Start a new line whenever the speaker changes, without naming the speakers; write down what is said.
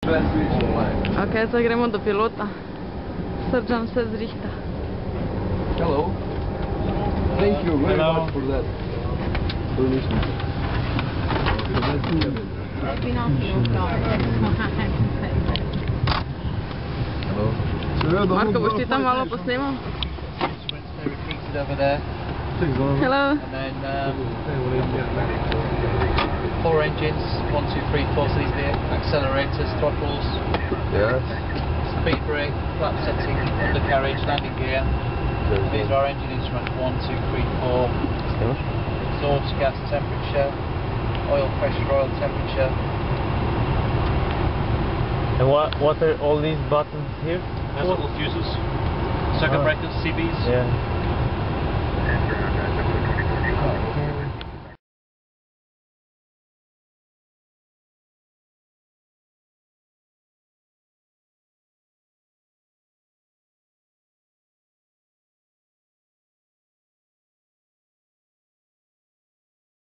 Ok, zdaj gremo do pilota. Srđan se zrihta.
Hello. Thank you very much for that donation. Hello.
Marko, boš ti tam malo posnemal?
Over there.
Hello.
And then 4 engines, 1, 2, 3, 4. So these are the accelerators, throttles,
Yes.
speed brake, flap setting, undercarriage, landing gear. These are our engine instruments: 1, 2, 3, 4. Exhaust gas temperature, oil pressure, oil temperature.
And what are all these buttons here?
That's all fuses, circuit breakers, CBs.
Yeah.